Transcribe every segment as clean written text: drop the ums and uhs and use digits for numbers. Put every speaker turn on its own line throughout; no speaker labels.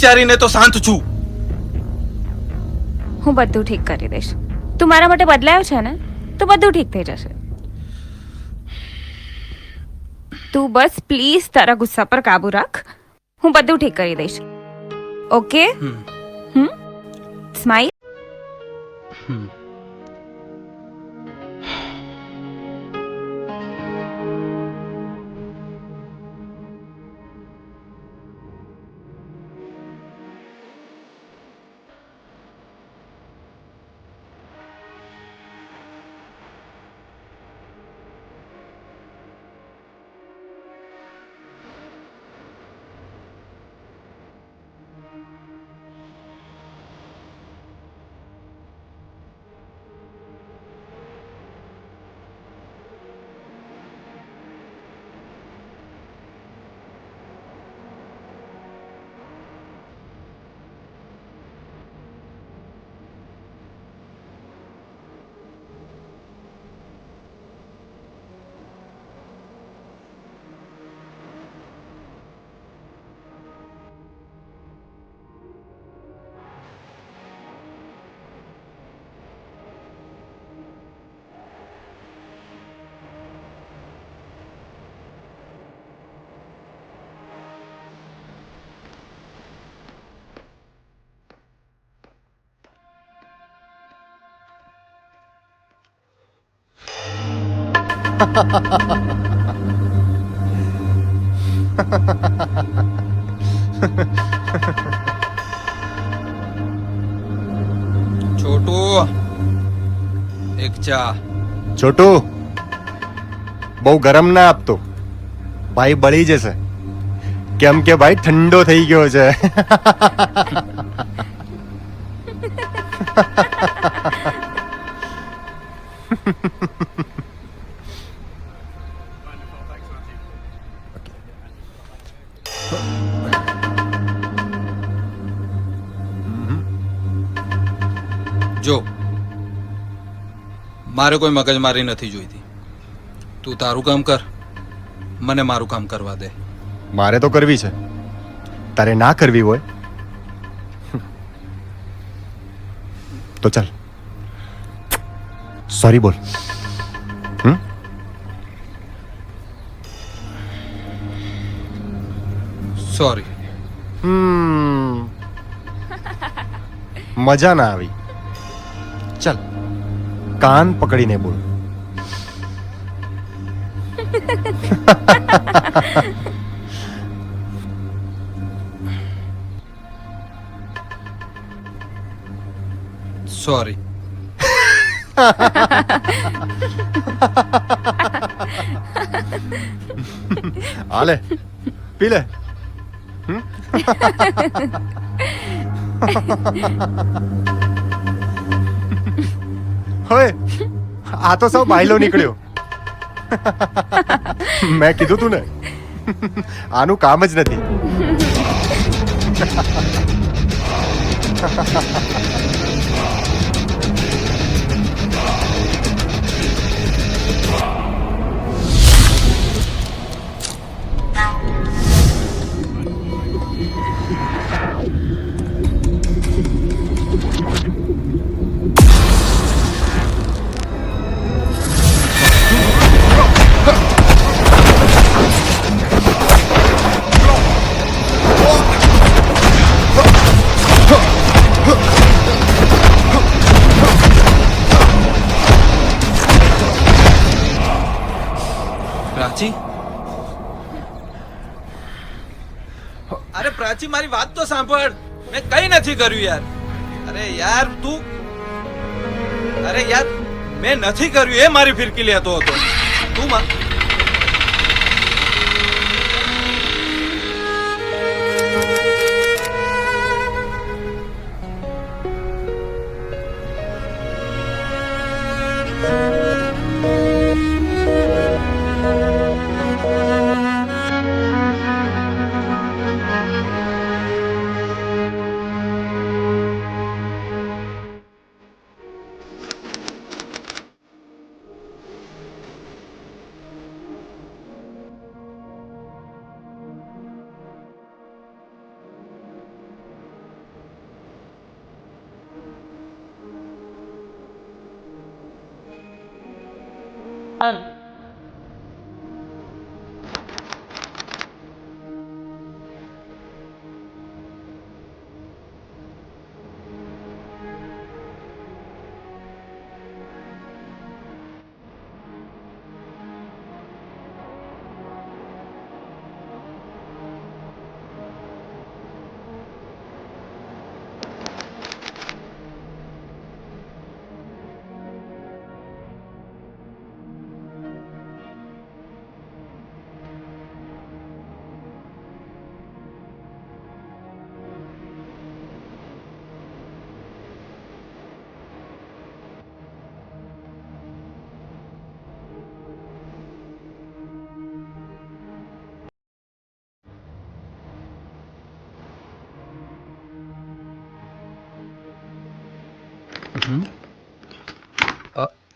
વિચારીને તો શાંત છું.
હું બધું ઠીક કરી દઈશ. તું મારા માટે બદલાયો છે ને, તો બધું ઠીક થઈ જશે. તું બસ પ્લીઝ તારા ગુસ્સા પર કાબુ રાખ. હું બધું ઠીક કરી દઈશ. ઓકે? સ્માઈલ.
છોટુ, એક ચા.
છોટુ, બહુ ગરમ ના આપતો, ભાઈ બળી જશે. કેમ કે ભાઈ ઠંડો થઈ ગયો છે.
જો, મારે કોઈ મગજમારી નથી જોઈતી. તું તારું કામ કર, મને મારું કામ કરવા દે.
મારે તો કરવી છે, તારે ના કરવી હોય તો ચાલ સોરી બોલ.
સોરી.
મજા ના આવી. ચાલ કાન પકડીને બોલ.
સોરી.
હાલે પી લે. હવે આ તો સૌ બાયલો નીકળ્યો. મેં કીધું તું ને, આનું કામ જ નથી.
પ્રાચી, અરે પ્રાચી, મારી વાત તો સાંભળ. મેં કઈ નથી કર્યું યાર. અરે યાર તું, અરે યાર મેં નથી કર્યું, એ મારી ફિરકી લેતો હતો. તું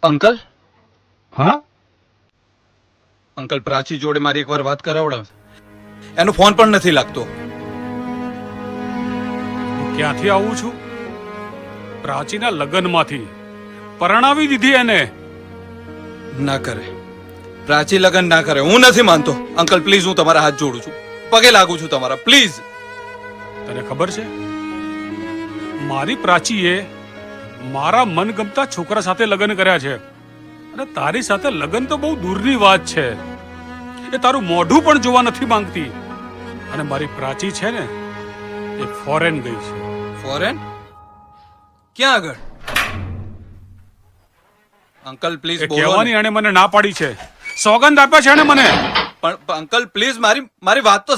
અંકલ
હા
અંકલ પ્રાચી જોડે મારી એકવાર વાત કરાવડાવ. એનો ફોન પણ નથી લાગતો.
હું ક્યાંથી આવું છું? પ્રાચીના લગ્નમાંથી પરણાવી દીધી એને.
ના કરે, પ્રાચી લગન ના કરે. હું નથી માનતો. અંકલ પ્લીઝ, હું તમારા હાથ જોડું છું, પગે લાગુ છું તમારા, પ્લીઝ.
તને ખબર છે મારી પ્રાચીએ મારા મનગમતા છોકરા સાથે લગ્ન કર્યા છે, અને તારી સાથે લગ્ન તો બહુ દૂરની વાત છે. એ તારું મોઢું પણ જોવા નથી માંગતી. અને મારી પ્રાચી છે ને, એ ફોરેન ગઈ છે.
ફોરેન? ક્યાં આગળ? અંકલ પ્લીઝ
એ
બોલો
કહેવાની
ને.
એણે મને ના પાડી છે. સોગંદ આપ્યા છે એણે મને.
પણ અંકલ પ્લીઝ, મારી વાત તો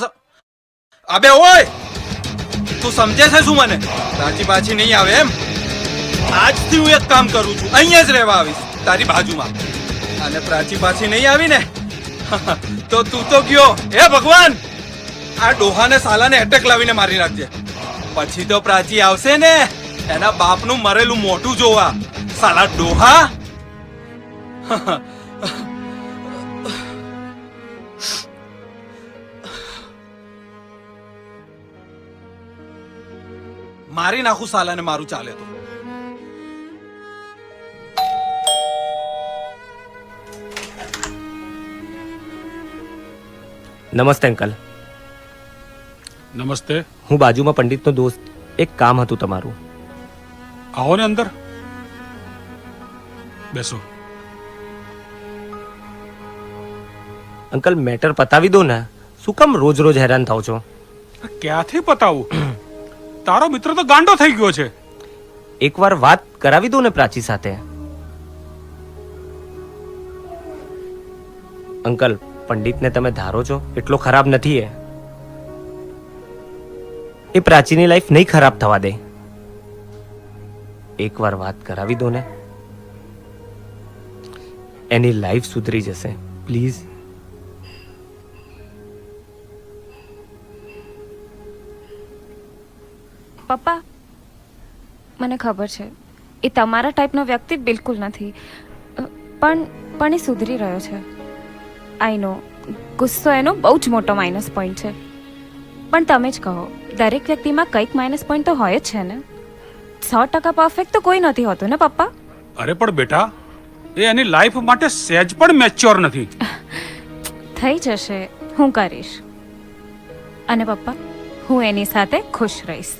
અબે ઓય, તું સમજે છે શું? મને પ્રાચી પાછી નહીં આવે એમ. આજથી હું એક કામ કરું છું, અહીંયા જ રહેવા આવીશ તારી બાજુમાં. અને પ્રાચી પાછી નહીં આવી ને તો તું તો ગયો. હે ભગવાન, આ ડોહાને સાલાને એટેક લાવીને મારી નાખજે. પછી તો પ્રાચી આવશે ને એના બાપનું મરેલું મોઢું જોવા. સાલા ડોહા. મારી નાખું સાલાને, મારું ચાલે તો.
નમસ્તે અંકલ.
નમસ્તે.
હું બાજુમાં પંડિતનો દોસ્ત. એક કામ હતું તમારું.
આવો ને અંદર બેસો.
અંકલ મેટર પતાવી દો ને. શું કામ રોજ રોજ હેરાન થાવ છો?
ક્યાંથી પતાવું? તારો મિત્ર તો ગાંડો થઈ ગયો છે.
એકવાર વાત કરાવી દો ને પ્રાચી સાથે. અંકલ, પંડિતને તમે ધારો છો એટલો ખરાબ નથી એ. એ પ્રાચીની લાઈફ નહીં ખરાબ થવા દે. એકવાર વાત કરાવી દો ને. એની લાઈફ સુધરી જશે. પ્લીઝ.
પપ્પા, મને ખબર છે એ તમારા ટાઈપનો વ્યક્તિ બિલકુલ નથી, પણ એ સુધરી રહ્યો છે. આઈ નો ગુસ્સો એનો બહુ જ મોટો માઇનસ પોઈન્ટ છે. પણ તમે જ કહો, દરેક વ્યક્તિમાં કંઈક માઇનસ પોઈન્ટ તો હોય જ છે ને. 100% પરફેક્ટ તો કોઈ નથી હોતું ને પપ્પા.
અરે પણ બેટા, એ એની લાઈફ માટે સહેજ પણ મેચ્યોર નથી.
થઈ જશે, હું કરીશ. અને પપ્પા, હું એની સાથે ખુશ રહીશ.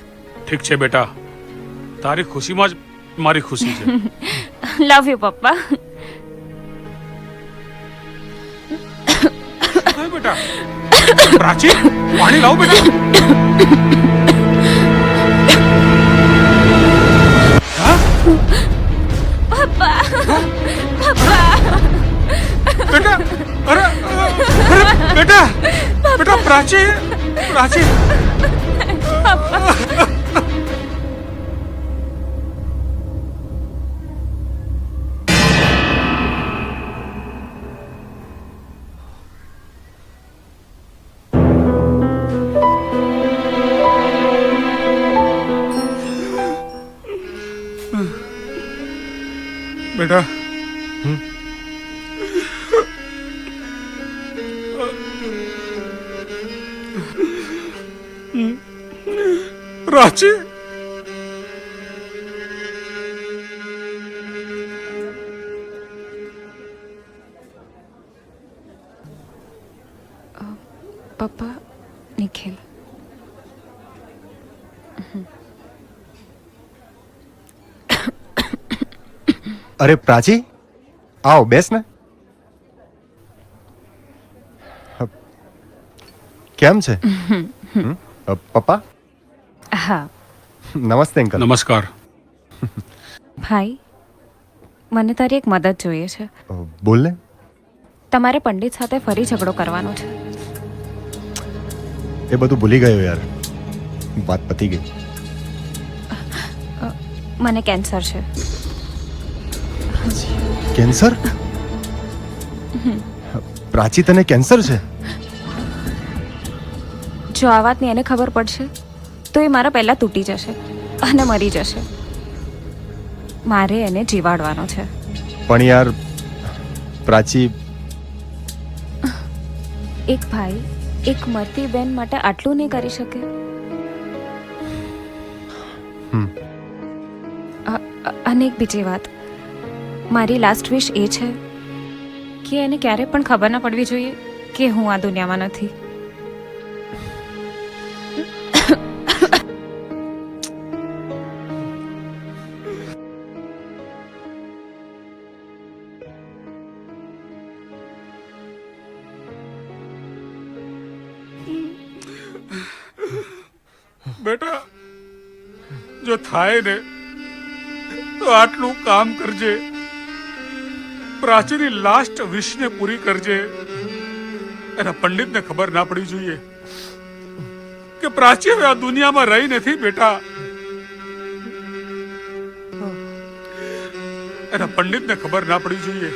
ઠીક છે બેટા, તારી ખુશીમાં જ મારી ખુશી છે.
લવ યુ પપ્પા.
હા બેટા. પ્રાચી, પાણી લાવ બેટા. હા?
પપ્પા, પપ્પા.
બેટા, અરે બેટા, બેટા પ્રાચી, પ્રાચી. બેટા, પ્રાચી,
નિખિલ.
અરે પ્રાચી, આવો બેસ ને. કેમ છે? પપ્પા?
હા
નમસ્તે અંકલ.
નમસ્કાર.
ભાઈ, મને તારી એક મદદ જોઈએ છે.
બોલ ને.
તમારે પંડિત સાથે ફરી ઝઘડો કરવાનો છે.
એ બધું ભૂલી ગયો યાર, વાત પતી ગઈ.
મને કેન્સર છે.
કેન્સર? પ્રાચી, તને કેન્સર છે?
જો આ વાતની એને ખબર પડશે તો એ મારા પહેલાં તૂટી જશે અને મરી જશે. મારે એને જીવાડવાનો છે.
પણ યાર પ્રાચી,
એક ભાઈ એક મરતી બેન માટે આટલું નહીં કરી શકે? અને એક બીજી વાત, મારી લાસ્ટ વિશ એ છે કે એને ક્યારે પણ ખબર ના પડવી જોઈએ કે હું આ દુનિયામાં નથી.
બેટા, જો થાય ને તો આટલું કામ કરજે. પ્રાચીની લાસ્ટ વિશને પૂરી કરજે. એના પંડિતને ખબર ના પડવી જોઈએ કે પ્રાચી હવે આ દુનિયામાં રહી નથી. બેટા, એના પંડિતને ખબર ના પડવી જોઈએ